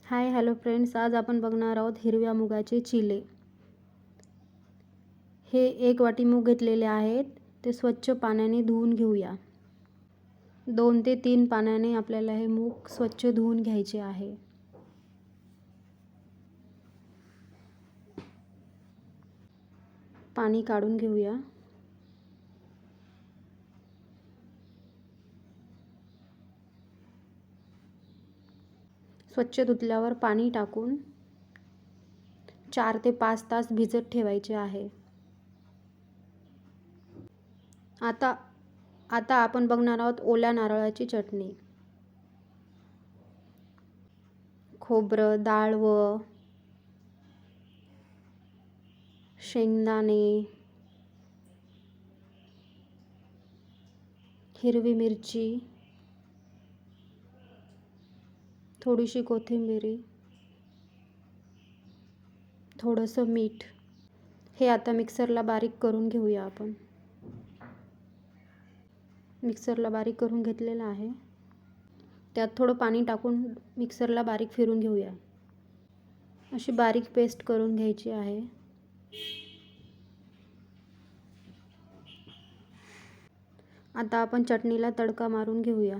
Hi hello friends, आज आपण बघणार आहोत हिरव्या मुगाचे चिले. हे 1 वाटी मूग घेतलेले आहेत. ते स्वच्छ पाण्याने धुवून घेऊया. 2 ते 3 पाण्याने आपल्याला हे मूग स्वच्छ धुवून घ्यायचे आहे. पाणी काढून घेऊया. स्वच्छ धुतल्यावर पाणी टाकून 4 ते 5 तास भिजत ठेवायचे आहे. आता आपण बघणार आहोत ओल्या नारळाची चटणी. खोबरं, डाळ व शेंगदाणे, हिरवी मिरची, थोडीशी कोथिंबीर, थोडंसं मीठ. हे आता मिक्सरला बारीक करून घेऊया आपण. मिक्सरला बारीक करून घेतलेलं आहे. त्यात थोडं पाणी टाकून मिक्सरला बारीक फिरून घेऊया. अशी बारीक पेस्ट करून घ्यायची आहे. आता आपण चटणीला तडका मारून घेऊया.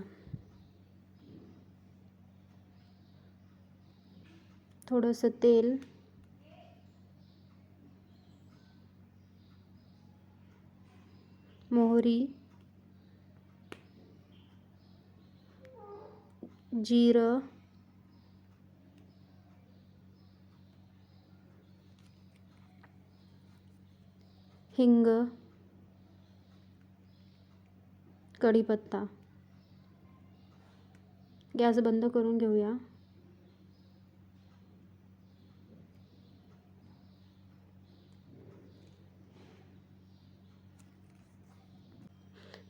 थोडंसं तेल, मोहरी, जिरं, हिंग, कढीपत्ता. गॅस बंद करून घेऊया.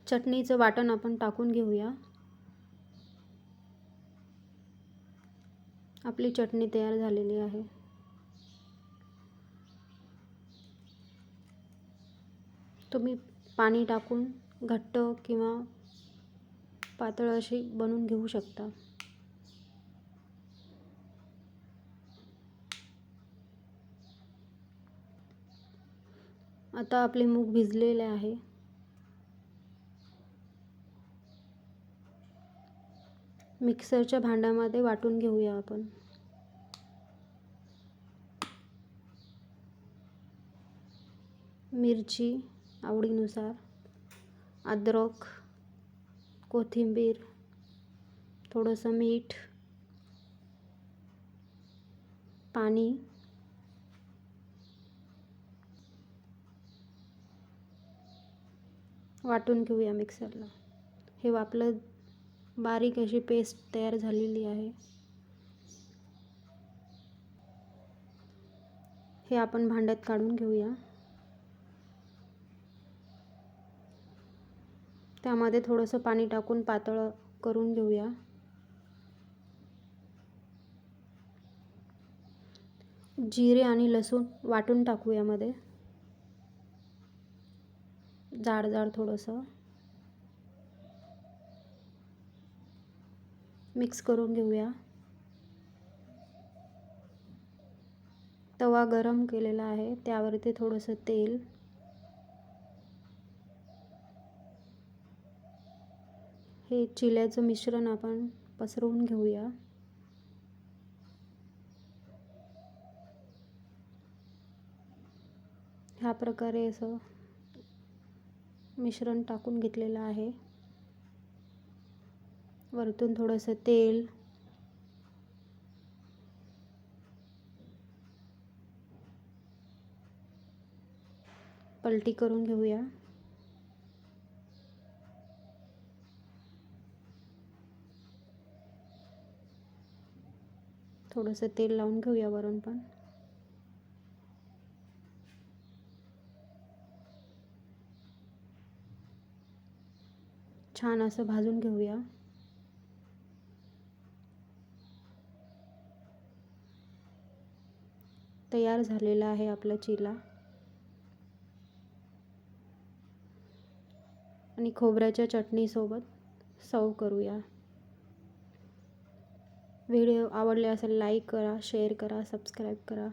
चटणीचं वाटण आपण टाकून घेऊया. आपली चटणी तयार झालेली आहे. तुम्ही पाणी टाकून घट्ट किंवा पातळ अशी बनवून घेऊ शकता. आता आपले मूग भिजलेले आहे. मिक्सरच्या भांड्यामध्ये वाटून घेऊया आपण. मिरची आवडीनुसार, अद्रक, कोथिंबीर, थोडंसं मीठ, पाणी, वाटून घेऊया मिक्सरला. हे आपलं बारीक अशी पेस्ट तयार झालेली आहे. हे आपण भांड्यात काढून घेऊया. त्यामध्ये थोडंसं पाणी टाकून पातळ करून घेऊया. जिरे आणि लसूण वाटून टाकू यामध्ये. जाड जाड थोडंसं मिक्स करून घेऊया. तवा गरम केलेला आहे. त्यावरती थोडंसं तेल, हे चिल्याचं मिश्रण आपण पसरवून घेऊया. ह्या प्रकारे असं मिश्रण टाकून घेतलेलं आहे. वरतून थोडंसं तेल, पलटी करून घेऊया. थोडंसं तेल लावून घेऊया वरून पण. छान असं भाजून घेऊया. तयार झालेला आहे आपला चिला. आणि खोबऱ्याच्या चटणीसोबत सर्व करूया. व्हिडिओ आवडले असेल लाईक करा, शेअर करा, सबस्क्राईब करा.